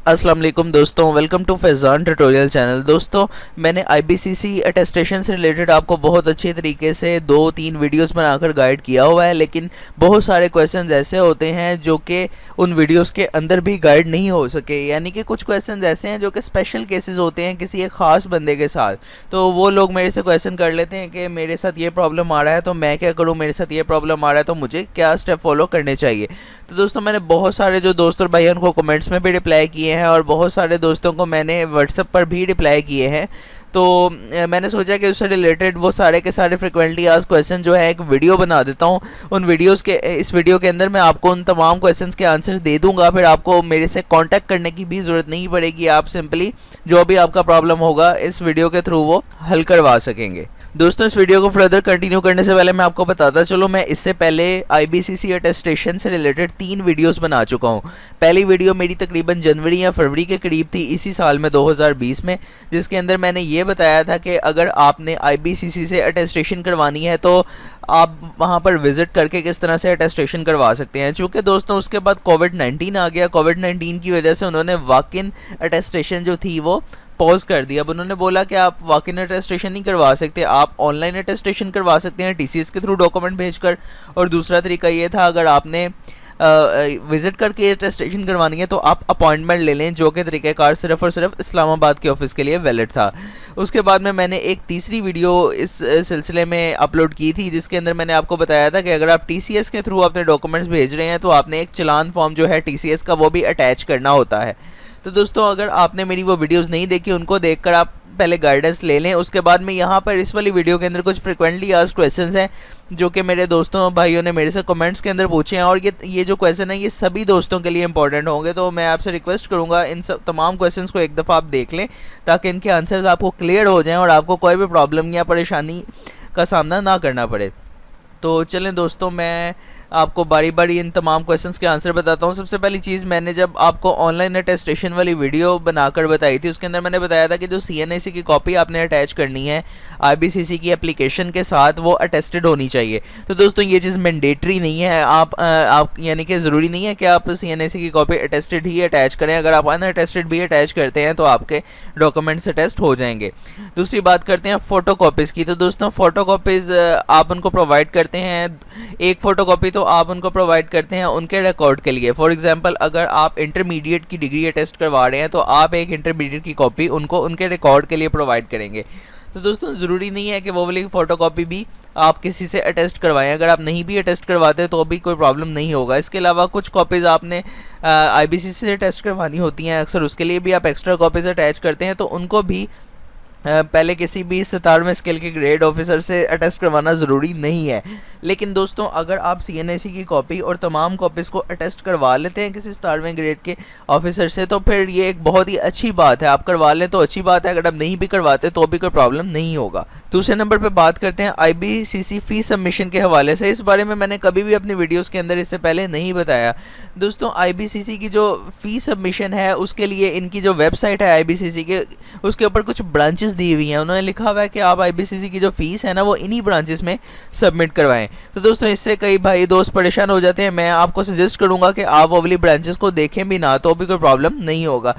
अस्सलाम वालेकुम दोस्तों, welcome to Faizan tutorial channel. दोस्तों, मैंने आईबीसीसी अटेस्टेशन से रिलेटेड आपको बहुत अच्छे तरीके से 2-3 वीडियोस बनाकर गाइड किया हुआ है, लेकिन बहुत सारे क्वेश्चंस ऐसे होते हैं जो कि उन वीडियोस के अंदर भी गाइड नहीं हो सके। यानी कि कुछ क्वेश्चंस ऐसे हैं जो कि स्पेशल केसेस होते हैं किसी एक ख़ास बंदे के साथ। तो वो लोग मेरे से क्वेश्चन कर लेते हैं कि मेरे साथ ये प्रॉब्लम आ रहा है तो मैं क्या करूँ, मेरे साथ ये प्रॉब्लम आ रहा है तो मुझे क्या स्टेप फॉलो करने चाहिए। तो दोस्तों, मैंने बहुत सारे जो दोस्त और भाइयों को कमेंट्स में भी रिप्लाई किए हैं और बहुत सारे दोस्तों को मैंने व्हाट्सएप पर भी रिप्लाई किए हैं। तो मैंने सोचा कि उससे रिलेटेड वो सारे के सारे फ्रिक्वेंटली आस्क्ड क्वेश्चन जो है एक वीडियो बना देता हूँ। उन वीडियोस के इस वीडियो के अंदर मैं आपको उन तमाम क्वेश्चंस के आंसर्स दे दूंगा। फिर आपको मेरे से कांटेक्ट करने की भी ज़रूरत नहीं पड़ेगी। आप सिंपली जो भी आपका प्रॉब्लम होगा इस वीडियो के थ्रू वो हल करवा सकेंगे। दोस्तों, इस वीडियो को फर्दर कंटिन्यू करने से पहले मैं आपको बताता चलूँ, मैं इससे पहले आईबीसीसी अटेस्टेशन से रिलेटेड 3 वीडियोस बना चुका हूँ। पहली वीडियो मेरी तकरीबन जनवरी या फरवरी के करीब थी, इसी साल में 2020 में, जिसके अंदर मैंने ये बताया था कि अगर आपने आईबीसीसी से अटेस्टेशन करवानी है तो आप वहाँ पर विज़िट करके किस तरह से अटेस्टेशन करवा सकते हैं। चूँकि दोस्तों उसके बाद कोविड-19 आ गया। कोविड-19 की वजह से उन्होंने वॉक इन अटेस्टेशन जो थी वो पॉज कर दिया। अब उन्होंने बोला कि आप वॉक इन अटेस्टेशन नहीं करवा सकते, आप ऑनलाइन अटेस्टेशन करवा सकते हैं टीसीएस के थ्रू डॉक्यूमेंट भेजकर। और दूसरा तरीका ये था, अगर आपने विज़िट करके अटेस्टेशन करवानी है तो आप अपॉइंटमेंट ले लें, जो कि तरीक़ाकार सिर्फ़ और सिर्फ इस्लामाबाद के ऑफिस के लिए वैलिड था। उसके बाद में मैंने एक तीसरी वीडियो इस सिलसिले में अपलोड की थी, जिसके अंदर मैंने आपको बताया था कि अगर आप टीसीएस के थ्रू अपने डॉक्यूमेंट्स भेज रहे हैं तो आपने एक चालान फॉर्म जो है टीसीएस का वो भी अटैच करना होता है। तो दोस्तों, अगर आपने मेरी वो वीडियोस नहीं देखी, उनको देखकर आप पहले गाइडेंस ले लें। उसके बाद में यहाँ पर इस वाली वीडियो के अंदर कुछ फ्रिक्वेंटली आस्क्ड क्वेश्चंस हैं जो कि मेरे दोस्तों भाइयों ने मेरे से कमेंट्स के अंदर पूछे हैं, और ये जो क्वेश्चन है ये सभी दोस्तों के लिए इंपॉर्टेंट होंगे। तो मैं आपसे रिक्वेस्ट करूँगा इन सब तमाम क्वेश्चंस को एक दफ़ा आप देख लें, ताकि इनके आंसर्स आपको क्लियर हो जाएँ और आपको कोई भी प्रॉब्लम या परेशानी का सामना ना करना पड़े। तो चलें दोस्तों, मैं आपको बारी बारी इन तमाम क्वेश्चंस के आंसर बताता हूँ। सबसे पहली चीज़, मैंने जब आपको ऑनलाइन अटेस्टेशन वाली वीडियो बनाकर बताई थी, उसके अंदर मैंने बताया था कि जो सीएनएसी की कॉपी आपने अटैच करनी है आईबीसीसी की एप्लीकेशन के साथ, वो अटेस्टेड होनी चाहिए। तो दोस्तों, ये चीज़ मैंडेटरी नहीं है। आप यानी कि ज़रूरी नहीं है कि आप सीएनएसी की कॉपी अटेस्टेड ही अटैच करें। अगर आप अनअटेस्टेड भी अटैच करते हैं तो आपके डॉक्यूमेंट्स अटेस्ट हो जाएंगे। दूसरी बात करते हैं फ़ोटो कॉपीज़ की। तो दोस्तों, फ़ोटो कॉपीज़ आप उनको प्रोवाइड करते हैं। एक फ़ोटो कॉपी तो आप उनको प्रोवाइड करते हैं उनके रिकॉर्ड के लिए। फॉर एग्जांपल, अगर आप इंटरमीडिएट की डिग्री अटेस्ट करवा रहे हैं तो आप एक इंटरमीडिएट की कॉपी उनको उनके रिकॉर्ड के लिए प्रोवाइड करेंगे। तो दोस्तों, ज़रूरी नहीं है कि वो वाली फ़ोटो कॉपी भी आप किसी से अटेस्ट करवाएं। अगर आप नहीं भी अटेस्ट करवाते तो भी कोई प्रॉब्लम नहीं होगा। इसके अलावा कुछ कॉपीज़ आपने आईबीसीसी से अटेस्ट करवानी होती हैं, अक्सर उसके लिए भी आप एक्स्ट्रा कॉपीज़ अटैच करते हैं, तो उनको भी पहले किसी भी 17वें स्केल के ग्रेड ऑफिसर से अटेस्ट करवाना ज़रूरी नहीं है। लेकिन दोस्तों, अगर आप सीएनएसी की कॉपी और तमाम कॉपीज़ को अटेस्ट करवा लेते हैं किसी 17वें ग्रेड के ऑफिसर से, तो फिर ये एक बहुत ही अच्छी बात है। आप करवा लें तो अच्छी बात है, अगर आप नहीं भी करवाते तो भी कोई प्रॉब्लम नहीं होगा। दूसरे नंबर पर बात करते हैं आईबीसीसी फ़ीस सबमिशन के हवाले से। इस बारे में मैंने कभी भी अपनी वीडियोज़ के अंदर इससे पहले नहीं बताया। दोस्तों, आईबीसीसी की जो फ़ीस सबमिशन है उसके लिए इनकी जो वेबसाइट है आईबीसीसी के, उसके ऊपर कुछ ब्रांचेस दी हुई हैं। उन्होंने लिखा हुआ है कि आप आईबीसीसी की जो फीस है ना वो इन्हीं ब्रांचेस में सबमिट करवाएं। तो दोस्तों, इससे कई भाई दोस्त परेशान हो जाते हैं। मैं आपको सजेस्ट करूंगा कि आप वो वाली ब्रांचेस को देखें भी ना तो भी कोई प्रॉब्लम नहीं होगा।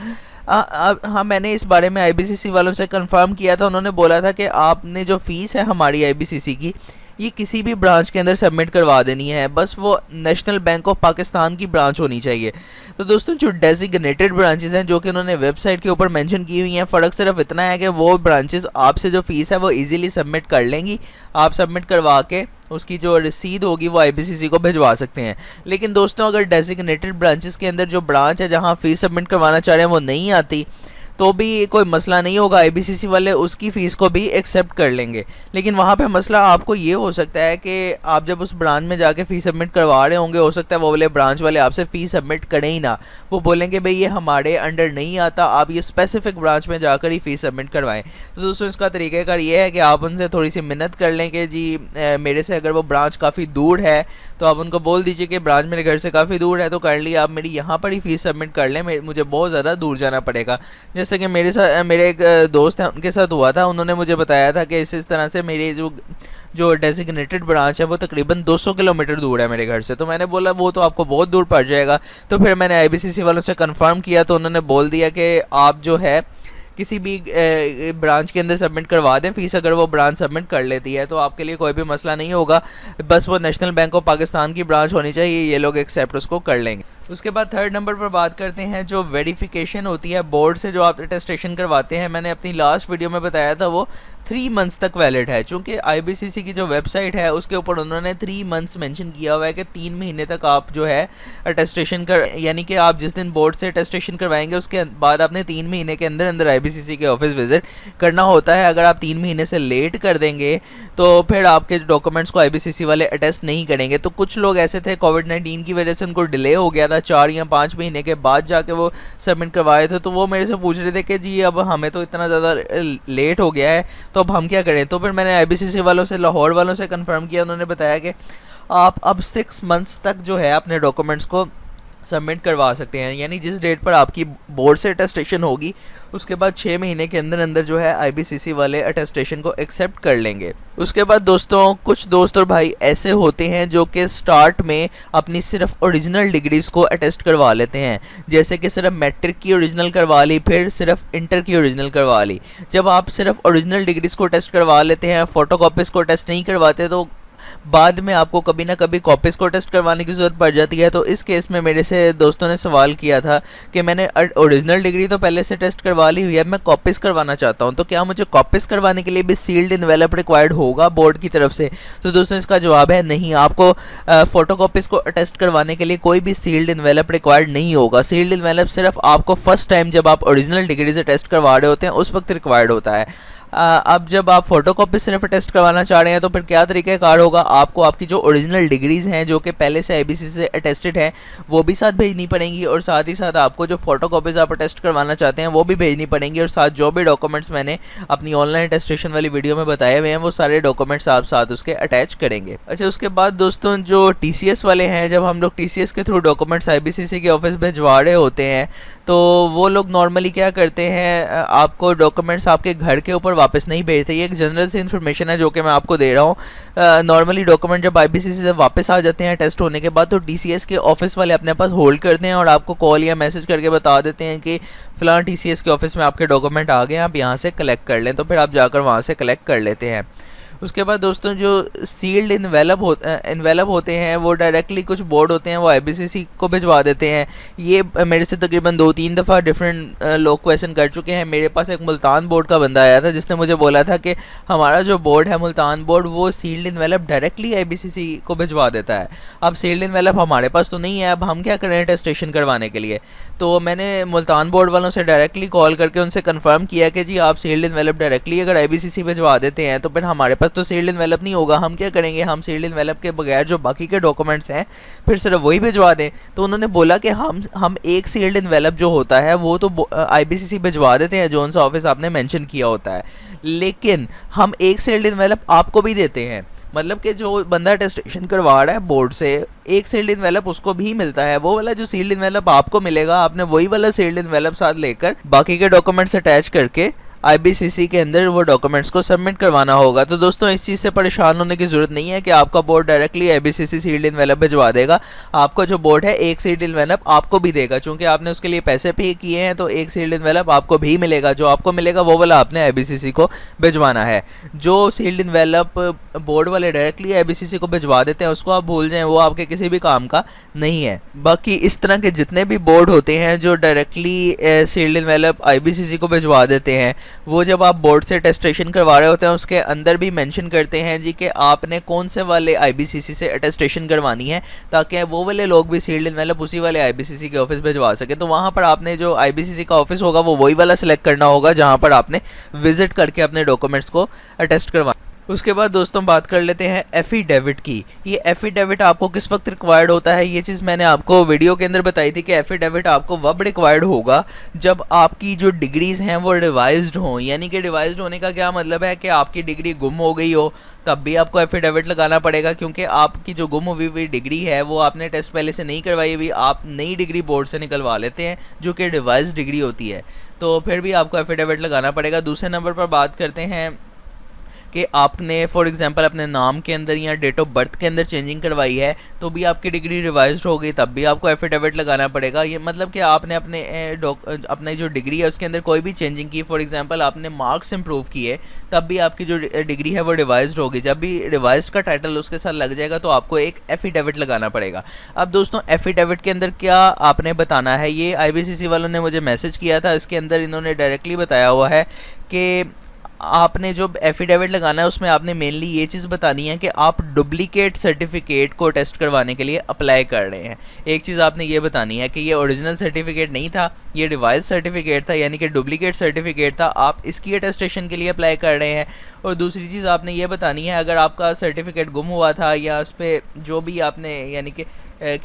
हाँ, मैंने इस बारे में आईबीसीसी वालों से कंफर्म किया था। उन्होंने बोला था कि आपने जो फ़ीस है हमारी आईबीसीसी की, ये किसी भी ब्रांच के अंदर सबमिट करवा देनी है, बस वो नेशनल बैंक ऑफ पाकिस्तान की ब्रांच होनी चाहिए। तो दोस्तों, जो डेजिग्नेटेड ब्रांचेस हैं जो कि उन्होंने वेबसाइट के ऊपर मेंशन की हुई हैं, फ़र्क सिर्फ इतना है कि वो ब्रांचेस आपसे जो फ़ीस है वो इजीली सबमिट कर लेंगी। आप सबमिट करवा के उसकी जो रसीद होगी वो आईबीसीसी को भिजवा सकते हैं। लेकिन दोस्तों, अगर डेजिग्नेटेड ब्रांचेस के अंदर जो ब्रांच है जहाँ फ़ीस सबमिट करवाना चाह रहे हैं वो नहीं आती, तो भी कोई मसला नहीं होगा, आईबीसीसी वाले उसकी फ़ीस को भी एक्सेप्ट कर लेंगे। लेकिन वहाँ पे मसला आपको ये हो सकता है कि आप जब उस ब्रांच में जाके फ़ीस सबमिट करवा रहे होंगे, हो सकता है वो वाले ब्रांच वाले आपसे फ़ीस सबमिट करें ही ना। वो बोलेंगे भाई ये हमारे अंडर नहीं आता, आप ये स्पेसिफिक ब्रांच में जाकर ही फ़ीस सबमिट करवाएं। तो दोस्तों, इसका तरीक़ाकार ये है कि आप उनसे थोड़ी सी मिन्नत कर लें कि जी मेरे से अगर वो ब्रांच काफ़ी दूर है तो आप उनको बोल दीजिए कि ब्रांच मेरे घर से काफ़ी दूर है, तो काइंडली आप मेरी यहाँ पर ही फ़ीस सबमिट कर लें, मुझे बहुत ज़्यादा दूर जाना पड़ेगा। जैसे कि मेरे एक दोस्त हैं, उनके साथ हुआ था। उन्होंने मुझे बताया था कि इस तरह से मेरे जो जो डेजिग्नेटेड ब्रांच है वो तकरीबन 200 किलोमीटर दूर है मेरे घर से। तो मैंने बोला वो तो आपको बहुत दूर पड़ जाएगा। तो फिर मैंने आईबीसीसी वालों से कंफर्म किया तो उन्होंने बोल दिया कि आप जो है किसी भी ब्रांच के अंदर सबमिट करवा दें, फ़ीस अगर वो ब्रांच सबमिट कर लेती है तो आपके लिए कोई भी मसला नहीं होगा, बस वो नेशनल बैंक ऑफ पाकिस्तान की ब्रांच होनी चाहिए, ये लोग एक्सेप्ट उसको कर लेंगे। उसके बाद थर्ड नंबर पर बात करते हैं जो वेरिफिकेशन होती है बोर्ड से जो आप अटेस्टेशन करवाते हैं। मैंने अपनी लास्ट वीडियो में बताया था वो 3 मंथ्स तक वैलिड है, चूँकि आईबीसीसी की जो वेबसाइट है उसके ऊपर उन्होंने 3 मंथ्स मेंशन किया हुआ है कि 3 महीने तक आप जो है अटेस्टेशन कर, यानी कि आप जिस दिन बोर्ड से अटेस्टेशन करवाएंगे उसके बाद आपने 3 महीने के अंदर अंदर आईबीसीसी के ऑफिस विजिट करना होता है। अगर आप 3 महीने से लेट कर देंगे तो फिर आपके डॉक्यूमेंट्स को आईबीसीसी वाले अटेस्ट नहीं करेंगे। तो कुछ लोग ऐसे थे कोविड-19 की वजह से उनको डिले हो गया था, 4 या 5 महीने के बाद जाके वो सबमिट करवाए थे। तो वो मेरे से पूछ रहे थे कि जी अब हमें तो इतना ज़्यादा लेट हो गया है तो अब हम क्या करें। तो फिर मैंने आईबीसीसी वालों से, लाहौर वालों से कंफर्म किया, उन्होंने बताया कि आप अब 6 मंथ्स तक जो है अपने डॉक्यूमेंट्स को सबमिट करवा सकते हैं, यानी जिस डेट पर आपकी बोर्ड से अटेस्टेशन होगी उसके बाद 6 महीने के अंदर अंदर जो है आईबीसीसी वाले अटेस्टेशन को एक्सेप्ट कर लेंगे। उसके बाद दोस्तों कुछ दोस्त और भाई ऐसे होते हैं जो कि स्टार्ट में अपनी सिर्फ ओरिजिनल डिग्रीज़ को अटेस्ट करवा लेते हैं, जैसे कि सिर्फ मैट्रिक की ओरिजिनल करवा ली, फिर सिर्फ इंटर की ओरिजिनल करवा ली। जब आप सिर्फ ओरिजिनल डिग्रीज़ को टेस्ट करवा लेते हैं, फ़ोटोकॉपीज़ को टेस्ट नहीं करवाते, तो बाद में आपको कभी ना कभी कॉपीज़ को टेस्ट करवाने की ज़रूरत पड़ जाती है। तो इस केस में मेरे से दोस्तों ने सवाल किया था कि मैंने ओरिजिनल डिग्री तो पहले से टेस्ट करवा ली हुई है, मैं कॉपीज़ करवाना चाहता हूं, तो क्या मुझे कॉपीज़ करवाने के लिए भी सील्ड इन्वेलप रिक्वायर्ड होगा बोर्ड की तरफ से? तो दोस्तों इसका जवाब है नहीं, आपको फ़ोटो कॉपीज़ को टेस्ट करवाने के लिए कोई भी सील्ड इन्वेलप रिक्वायर्ड नहीं होगा। सील्ड इन्वेलप सिर्फ आपको फर्स्ट टाइम जब आप ओरिजिनल डिग्री से टेस्ट करवा रहे होते हैं उस वक्त रिक्वायर्ड होता है। अब जब आप फ़ोटोकॉपी सिर्फ टेस्ट करवाना चाह रहे हैं तो फिर क्या तरीक़ाकार होगा, आपको आपकी जो ओरिजिनल डिग्रीज़ हैं जो कि पहले से आईबीसीसी से अटेस्टेड हैं वो भी साथ भेजनी पड़ेंगी, और साथ ही साथ आपको जो फ़ोटोकॉपीज़ आप टेस्ट करवाना चाहते हैं वो भी भेजनी पड़ेंगी, और साथ जो भी डॉक्यूमेंट्स मैंने अपनी ऑनलाइन अटेस्टेशन वाली वीडियो में बताए हुए हैं वो सारे डॉक्यूमेंट्स आप साथ उसके अटैच करेंगे। अच्छा, उसके बाद दोस्तों जो टीसीएस वाले हैं, जब हम लोग टीसीएस के थ्रू डॉक्यूमेंट्स आईबीसीसी के ऑफिस भिजवा रहे होते हैं तो वो लोग नॉर्मली क्या करते हैं, आपको डॉक्यूमेंट्स आपके घर के ऊपर वापस नहीं भेजते। ये एक जनरल सी इन्फॉर्मेशन है जो कि मैं आपको दे रहा हूँ। नॉर्मली डॉक्यूमेंट जब आईबीसीसी से वापस आ जाते हैं टेस्ट होने के बाद तो टीसीएस के ऑफिस वाले अपने पास होल्ड करते हैं और आपको कॉल या मैसेज करके बता देते हैं कि फ़लाँ टीसीएस के ऑफिस में आपके डॉक्यूमेंट आ गए, आप यहाँ से कलेक्ट कर लें, तो फिर आप जाकर वहाँ से कलेक्ट कर लेते हैं। उसके बाद दोस्तों जो सील्ड इन्वेलप होते हैं वो डायरेक्टली कुछ बोर्ड होते हैं वो आईबीसीसी को भिजवा देते हैं। ये मेरे से तकरीबन 2-3 दफ़ा डिफरेंट लोग क्वेश्चन कर चुके हैं। मेरे पास एक मुल्तान बोर्ड का बंदा आया था जिसने मुझे बोला था कि हमारा जो बोर्ड है मुल्तान बोर्ड वो सील्ड इन्वेलप डायरेक्टली आईबीसीसी को भिजवा देता है। अब सील्ड इन्वेलप हमारे पास तो नहीं है, अब हम क्या करें टेस्टेशन करवाने के लिए? तो मैंने मुल्तान बोर्ड वालों से डायरेक्टली कॉल करके उनसे कंफर्म किया कि जी आप सील्ड इन्वेलप डायरेक्टली अगर आईबीसीसी भिजवा देते हैं तो फिर हमारे पास तो सील्ड इन्वेलप नहीं होगा, हम क्या करेंगे? हम सील्ड इन्वेलप के बगैर जो बाकी के डॉक्यूमेंट्स हैं फिर सिर्फ वही भिजवा दें। तो उन्होंने बोला कि हम एक सील्ड इन्वेलप जो होता है वो तो आईबीसीसी भिजवा देते हैं जो सा ऑफिस आपने मेंशन किया होता है, लेकिन हम एक सील्ड इन्वेलप आपको भी देते हैं। मतलब कि जो बंदा टेस्टेशन करवा रहा है बोर्ड से, एक सील्ड इन्वेलप उसको भी मिलता है। वो वाला जो सील्ड इन्वेलप आपको मिलेगा, आपने वही वाला सील्ड इन्वेलप साथ लेकर बाकी के डॉक्यूमेंट्स अटैच करके आईबीसीसी के अंदर वो डॉक्यूमेंट्स को सबमिट करवाना होगा। तो दोस्तों इस चीज़ से परेशान होने की ज़रूरत नहीं है कि आपका board directly IBCC sealed envelope भिजवा देगा। आपका जो बोर्ड है एक सील्ड इन्वेलप आपको भी देगा, चूँकि आपने उसके लिए पैसे पे किए हैं तो एक सील्ड इन्वेलप आपको भी मिलेगा। जो आपको मिलेगा वो वाला आपने आईबीसीसी को भिजवाना है। जो सील्ड इन्वेलप बोर्ड वाले डायरेक्टली आईबीसीसी को भिजवा देते हैं उसको आप भूल जाएँ, वो आपके किसी भी काम का नहीं है। बाकी इस तरह के जितने भी बोर्ड होते हैं जो डायरेक्टली सील्ड इन्वेलप आईबीसीसी को भिजवा देते हैं, वो जब आप बोर्ड से अटेस्टेशन करवा रहे होते हैं उसके अंदर भी मेंशन करते हैं जी कि आपने कौन से वाले आईबीसीसी से अटेस्टेशन करवानी है, ताकि वो वाले लोग भी सील्ड इन्वेलप उसी वाले आईबीसीसी के ऑफिस भिजवा सके। तो वहाँ पर आपने जो आईबीसीसी का ऑफिस होगा वो वही वाला सिलेक्ट करना होगा जहाँ पर आपने विजिट करके अपने डॉक्यूमेंट्स को अटेस्ट करवा। उसके बाद दोस्तों बात कर लेते हैं एफिडेविट की। ये एफिडेविट आपको किस वक्त रिक्वायर्ड होता है, ये चीज़ मैंने आपको वीडियो के अंदर बताई थी कि एफिडेविट आपको वब रिक्वायर्ड होगा जब आपकी जो डिग्रीज़ हैं वो रिवाइज्ड हों। यानी कि रिवाइज्ड होने का क्या मतलब है कि आपकी डिग्री गुम हो गई हो तब भी आपको एफिडेविट लगाना पड़ेगा, क्योंकि आपकी जो गुम हुई डिग्री है वो आपने टेस्ट पहले से नहीं करवाई हुई, आप नई डिग्री बोर्ड से निकलवा लेते हैं जो कि रिवाइज्ड डिग्री होती है, तो फिर भी आपको एफिडेविट लगाना पड़ेगा। दूसरे नंबर पर बात करते हैं कि आपने फॉर एग्जांपल अपने नाम के अंदर या डेट ऑफ बर्थ के अंदर चेंजिंग करवाई है तो भी आपकी डिग्री रिवाइज्ड हो गई, तब भी आपको एफिडेविट लगाना पड़ेगा। ये मतलब कि आपने अपने जो डिग्री है उसके अंदर कोई भी चेंजिंग की, फॉर एग्जांपल आपने मार्क्स इंप्रूव किए, तब भी आपकी जो डिग्री है वो रिवाइज्ड होगी। जब भी रिवाइज्ड का टाइटल उसके साथ लग जाएगा तो आपको एक एफिडेविट लगाना पड़ेगा। अब दोस्तों एफिडेविट के अंदर क्या आपने बताना है, ये IBCC वालों ने मुझे मैसेज किया था, इसके अंदर इन्होंने डायरेक्टली बताया हुआ है कि आपने जो एफिडेविट लगाना है उसमें आपने मेनली ये चीज़ बतानी है कि आप डुप्लीकेट सर्टिफिकेट को टेस्ट करवाने के लिए अप्लाई कर रहे हैं। एक चीज़ आपने ये बतानी है कि ये ओरिजिनल सर्टिफिकेट नहीं था, ये रिवाइज सर्टिफिकेट था, यानी कि डुप्लीकेट सर्टिफिकेट था, आप इसकी अटेस्टेशन के लिए अप्लाई कर रहे हैं। और दूसरी चीज़ आपने ये बतानी है अगर आपका सर्टिफिकेट गुम हुआ था या उस पर जो भी आपने यानी कि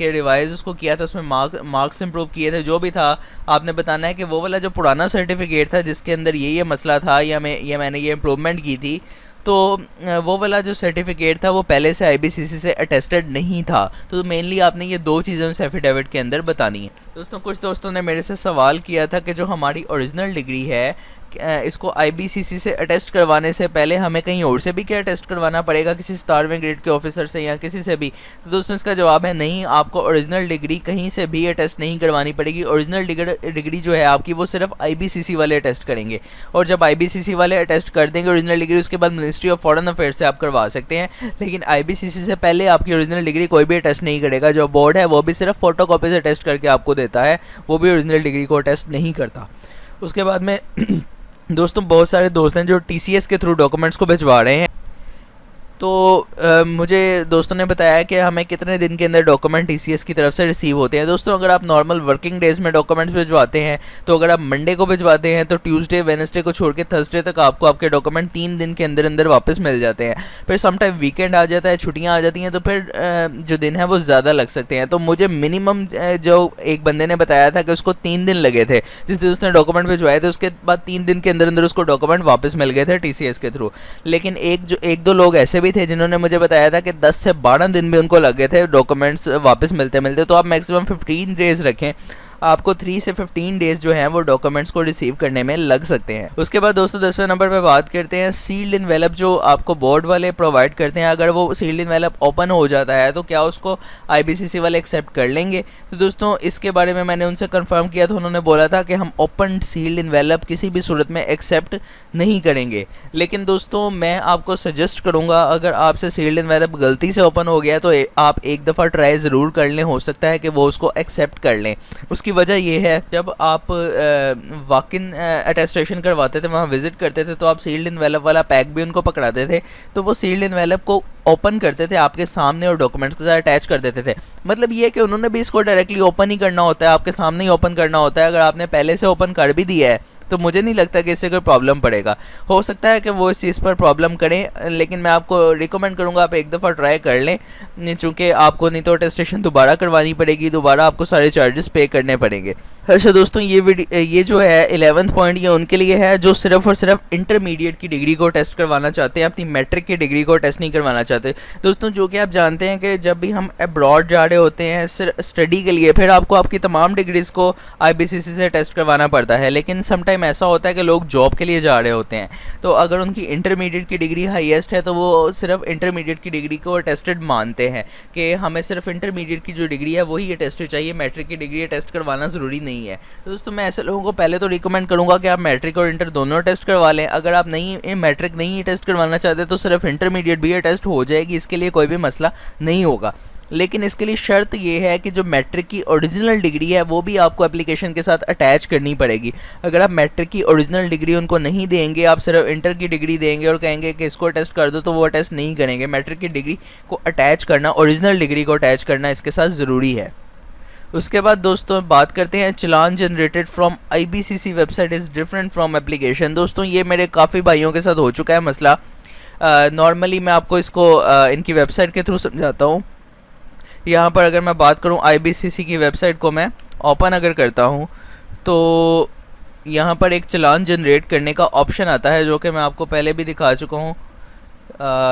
रिवाइज उसको किया था, उसमें मार्क्स इंप्रूव किए थे, जो भी था, आपने बताना है कि वो वाला जो पुराना सर्टिफिकेट था जिसके अंदर ये मसला था या मैंने ये इम्प्रूवमेंट की थी, तो वो वाला जो सर्टिफिकेट था वो पहले से IBCC से अटेस्टेड नहीं था। तो मेनली आपने ये दो चीज़ें उस एफिडेविट के अंदर बतानी है। दोस्तों कुछ दोस्तों ने मेरे से सवाल किया था कि जो हमारी ओरिजिनल डिग्री है इसको IBCC से अटेस्ट करवाने से पहले हमें कहीं और से भी क्या अटेस्ट करवाना पड़ेगा, किसी स्टारविंग ग्रेड के ऑफिसर से या किसी से भी? तो दोस्तों इसका जवाब है नहीं, आपको ओरिजिनल डिग्री कहीं से भी अटेस्ट नहीं करवानी पड़ेगी। ओरिजिनल डिग्री जो है आपकी वो सिर्फ IBCC वाले अटेस्ट करेंगे, और जब IBCC वाले अटेस्ट कर देंगे ओरिजिनल डिग्री, उसके बाद मिनिस्ट्री ऑफ फॉरेन अफेयर्स से आप करवा सकते हैं, लेकिन IBCC से पहले आपकी ओरिजिनल डिग्री कोई भी अटेस्ट नहीं करेगा। जो बोर्ड है वो भी सिर्फ फोटो कॉपी से अटेस्ट करके आपको देता है, वो भी ओरिजिनल डिग्री को अटेस्ट नहीं करता। उसके बाद में दोस्तों बहुत सारे दोस्त हैं जो TCS के थ्रू डॉक्यूमेंट्स को भिजवा रहे हैं, तो मुझे दोस्तों ने बताया कि हमें कितने दिन के अंदर डॉक्यूमेंट TCS की तरफ से रिसीव होते हैं। दोस्तों अगर आप नॉर्मल वर्किंग डेज़ में डॉक्यूमेंट्स भिजवाते हैं, तो अगर आप मंडे को भिजवाते हैं तो ट्यूसडे वेडनेसडे को छोड़ के थर्सडे तक आपको आपके डॉक्यूमेंट 3 दिन के अंदर अंदर वापस मिल जाते हैं। फिर समटाइम वीकेंड आ जाता है, छुट्टियाँ आ जाती हैं, तो फिर जो दिन है वो ज़्यादा लग सकते हैं। तो मुझे मिनिमम जो एक बंदे ने बताया था कि उसको 3 दिन लगे थे, जिस दिन उसने डॉक्यूमेंट भिजवाए थे उसके बाद 3 दिन के अंदर अंदर उसको डॉक्यूमेंट वापस मिल गए थे TCS के थ्रू। लेकिन एक दो लोग ऐसे भी थे जिन्होंने मुझे बताया था कि 10 से 12 दिन भी उनको लगे थे डॉक्यूमेंट्स वापस मिलते मिलते। तो आप मैक्सिमम 15 डेज़ रखें, आपको 3 से 15 डेज़ जो हैं वो डॉक्यूमेंट्स को रिसीव करने में लग सकते हैं। उसके बाद दोस्तों 10वें नंबर पे बात करते हैं सील्ड इनवेलप जो आपको बोर्ड वाले प्रोवाइड करते हैं। अगर वो सील्ड इनवेलप ओपन हो जाता है तो क्या उसको IBCC वाले एक्सेप्ट कर लेंगे? तो दोस्तों इसके बारे में मैंने उनसे कंफर्म किया, तो उन्होंने बोला था कि हम ओपन सील्ड इनवेलप किसी भी सूरत में एक्सेप्ट नहीं करेंगे। लेकिन दोस्तों मैं आपको सजेस्ट करूँगा, अगर आपसे सील्ड इनवेलप गलती से ओपन हो गया तो आप एक दफ़ा ट्राई ज़रूर कर लें, हो सकता है कि वो उसको एक्सेप्ट कर लें। उसकी वजह ये है, जब आप वॉक इन अटेस्टेशन करवाते थे, वहाँ विजिट करते थे, तो आप सील्ड इनवेलप वाला पैक भी उनको पकड़ाते थे, तो वो सील्ड इनवेलप को ओपन करते थे आपके सामने और डॉक्यूमेंट्स के साथ अटैच कर देते थे। मतलब ये है कि उन्होंने भी इसको डायरेक्टली ओपन ही करना होता है, आपके सामने ही ओपन करना होता है। अगर आपने पहले से ओपन कर भी दिया है तो मुझे नहीं लगता कि इससे कोई प्रॉब्लम पड़ेगा। हो सकता है कि वो इस चीज़ पर प्रॉब्लम करें, लेकिन मैं आपको रिकमेंड करूँगा आप एक दफ़ा ट्राई कर लें, चूँकि आपको नहीं तो अटेस्टेशन दोबारा करवानी पड़ेगी, दोबारा आपको सारे चार्जेस पे करने पड़ेंगे। अच्छा दोस्तों ये जो है 11th पॉइंट ये उनके लिए है जो सिर्फ और सिर्फ इंटरमीडिएट की डिग्री को टेस्ट करवाना चाहते हैं, अपनी मैट्रिक की डिग्री को टेस्ट नहीं करवाना चाहते। दोस्तों जो कि आप जानते हैं कि जब भी हम अब्रॉड जा रहे होते हैं स्टडी के लिए, फिर आपको आपकी तमाम डिग्रीज़ को IBCC से टेस्ट करवाना पड़ता है। लेकिन समटाइम ऐसा होता है कि लोग जॉब के लिए जा रहे होते हैं, तो अगर उनकी इंटरमीडिएट की डिग्री हाईएस्ट है तो वो सिर्फ इंटरमीडिएट की डिग्री को अटेस्टेड मानते हैं कि हमें सिर्फ इंटरमीडिएट की जो डिग्री है वही अटेस्टेड चाहिए, मैट्रिक की डिग्री टेस्ट करवाना ज़रूरी नहीं है। तो दोस्तों मैं ऐसे लोगों को पहले तो रिकमेंड करूँगा कि आप मैट्रिक और इंटर दोनों टेस्ट करवा लें। अगर आप मैट्रिक नहीं टेस्ट करवाना चाहते तो सिर्फ इंटरमीडिएट भी टेस्ट हो जाएगी, इसके लिए कोई भी मसला नहीं होगा। लेकिन इसके लिए शर्त ये है कि जो मैट्रिक की ओरिजिनल डिग्री है वो भी आपको एप्लीकेशन के साथ अटैच करनी पड़ेगी। अगर आप मैट्रिक की ओरिजिनल डिग्री उनको नहीं देंगे, आप सिर्फ इंटर की डिग्री देंगे और कहेंगे कि इसको टेस्ट कर दो, तो वो टेस्ट नहीं करेंगे। मैट्रिक की डिग्री को अटैच करना, ओरिजिनल डिग्री को अटैच करना इसके साथ ज़रूरी है। उसके बाद दोस्तों बात करते हैं challan generated from IBCC website is different from application. दोस्तों ये मेरे काफ़ी भाइयों के साथ हो चुका है मसला। नॉर्मली मैं आपको इसको इनकी वेबसाइट के थ्रू समझाता हूँ। यहाँ पर अगर मैं बात करूँ IBCC की वेबसाइट को मैं ओपन अगर करता हूँ तो यहाँ पर एक चलान जनरेट करने का ऑप्शन आता है, जो कि मैं आपको पहले भी दिखा चुका हूँ।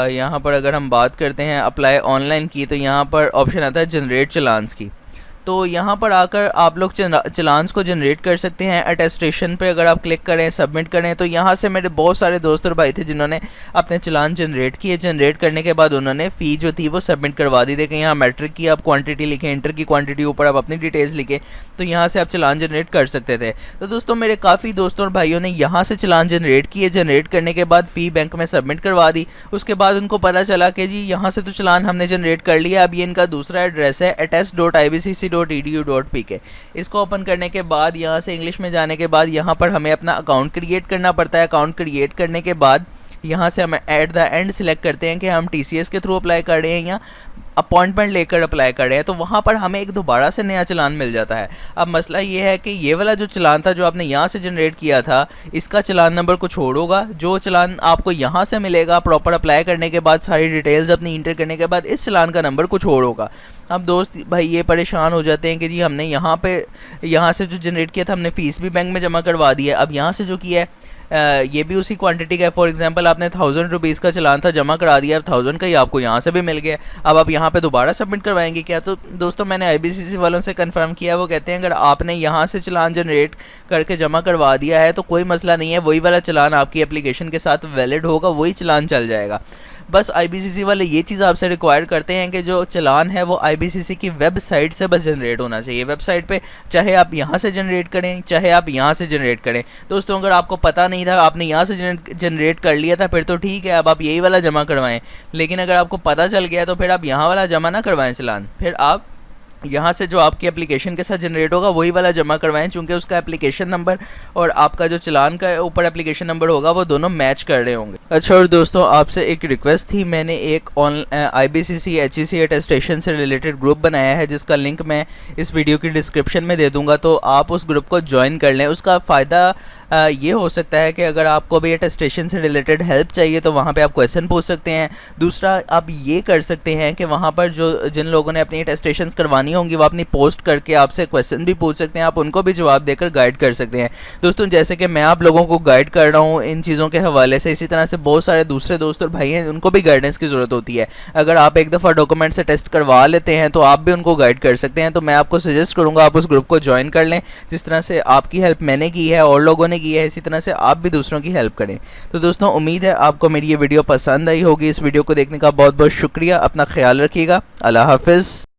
यहाँ पर अगर हम बात करते हैं अप्लाई ऑनलाइन की, तो यहाँ पर ऑप्शन आता है जनरेट चलान्स की। तो यहाँ पर आकर आप लोग चलान्स को जनरेट कर सकते हैं। अटेस्टेशन पे अगर आप क्लिक करें, सबमिट करें, तो यहाँ से मेरे बहुत सारे दोस्त और भाई थे जिन्होंने अपने चलान जनरेट किए। जनरेट करने के बाद उन्होंने फ़ी जो थी वो सबमिट करवा दी। देखें यहाँ मैट्रिक की आप क्वांटिटी लिखें, इंटर की क्वांटिटी, ऊपर आप अपनी डिटेल्स लिखें, तो यहाँ से आप चलान जनरेट कर सकते थे। तो दोस्तों मेरे काफ़ी दोस्तों और भाइयों ने यहाँ से चलान जनरेट किए। जनरेट करने के बाद फ़ी बैंक में सबमिट करवा दी। उसके बाद उनको पता चला कि जी यहाँ से तो चलान हमने जनरेट कर लिया, अब ये इनका दूसरा एड्रेस है attest.ibcc.edu.pk। इसको ओपन करने के बाद यहाँ से इंग्लिश में जाने के बाद यहाँ पर हमें अपना अकाउंट क्रिएट करना पड़ता है। अकाउंट क्रिएट करने के बाद यहाँ से हम एट द एंड सिलेक्ट करते हैं कि हम TCS के थ्रू अप्लाई कर रहे हैं या अपॉइंटमेंट लेकर अप्लाई कर रहे हैं, तो वहाँ पर हमें एक दोबारा से नया चलान मिल जाता है। अब मसला ये है कि ये वाला जो चलान था जो आपने यहाँ से जनरेट किया था, इसका चलान नंबर कुछ और होगा। जो चलान आपको यहाँ से मिलेगा प्रॉपर अप्लाई करने के बाद, सारी डिटेल्स अपनी इंटर करने के बाद, इस चलान का नंबर कुछ और होगा। अब दोस्त भाई ये परेशान हो जाते हैं कि जी हमने यहाँ से जो जनरेट किया था हमने फ़ीस भी बैंक में जमा करवा दी है, अब यहाँ से जो किया है ये भी उसी क्वांटिटी का है। फॉर एग्जांपल आपने 1000 रुपीज़ का चलान था, जमा करा दिया, अब 1000 का ही आपको यहाँ से भी मिल गया। अब आप यहाँ पे दोबारा सबमिट करवाएंगे क्या? तो दोस्तों मैंने IBCC वालों से कंफर्म किया, वो कहते हैं अगर आपने यहाँ से चलान जनरेट करके जमा करवा दिया है तो कोई मसला नहीं है, वही वाला चलान आपकी एप्लीकेशन के साथ वैलिड होगा, वही चलान चल जाएगा। बस IBCC वाले ये चीज़ आपसे रिक्वायर करते हैं कि जो चलान है वो IBCC की वेबसाइट से बस जनरेट होना चाहिए। वेबसाइट पे चाहे आप यहाँ से जनरेट करें, चाहे आप यहाँ से जनरेट करें। दोस्तों अगर आपको पता नहीं था, आपने यहाँ से जनरेट कर लिया था, फिर तो ठीक है, अब आप यही वाला जमा करवाएं। लेकिन अगर आपको पता चल गया तो फिर आप यहाँ वाला जमा ना करवाएं चलान, फिर आप यहाँ से जो आपकी एप्लीकेशन के साथ जनरेट होगा वही वाला जमा करवाएं, चूँकि उसका एप्लीकेशन नंबर और आपका जो चलान का ऊपर एप्लीकेशन नंबर होगा वो दोनों मैच कर रहे होंगे। अच्छा, और दोस्तों आपसे एक रिक्वेस्ट थी, मैंने एक IBCC HEC अटेस्टेशन से रिलेटेड ग्रुप बनाया है जिसका लिंक मैं इस वीडियो की डिस्क्रिप्शन में दे दूँगा, तो आप उस ग्रुप को ज्वाइन कर लें। उसका फ़ायदा ये हो सकता है कि अगर आपको भी अटेस्टेशन से रिलेटेड हेल्प चाहिए तो वहाँ पे आप क्वेश्चन पूछ सकते हैं। दूसरा आप ये कर सकते हैं कि वहाँ पर जिन लोगों ने अपनी अटेस्टेशंस करवानी होंगी वो अपनी पोस्ट करके आपसे क्वेश्चन भी पूछ सकते हैं, आप उनको भी जवाब देकर गाइड कर सकते हैं। दोस्तों जैसे कि मैं आप लोगों को गाइड कर रहा हूँ इन चीज़ों के हवाले से, इसी तरह से बहुत सारे दूसरे दोस्त और भाई हैं, उनको भी गाइडेंस की ज़रूरत होती है। अगर आप एक दफ़ा डॉक्यूमेंट से टेस्ट करवा लेते हैं तो आप भी उनको गाइड कर सकते हैं। तो मैं आपको सजेस्ट करूँगा आप उस ग्रुप को ज्वाइन कर लें। जिस तरह से आपकी हेल्प मैंने की है और लोगों ने की है, इसी तरह से आप भी दूसरों की हेल्प करें। तो दोस्तों उम्मीद है आपको मेरी ये वीडियो पसंद आई होगी। इस वीडियो को देखने का बहुत बहुत शुक्रिया। अपना ख्याल रखिएगा। अल्लाह हाफिज़।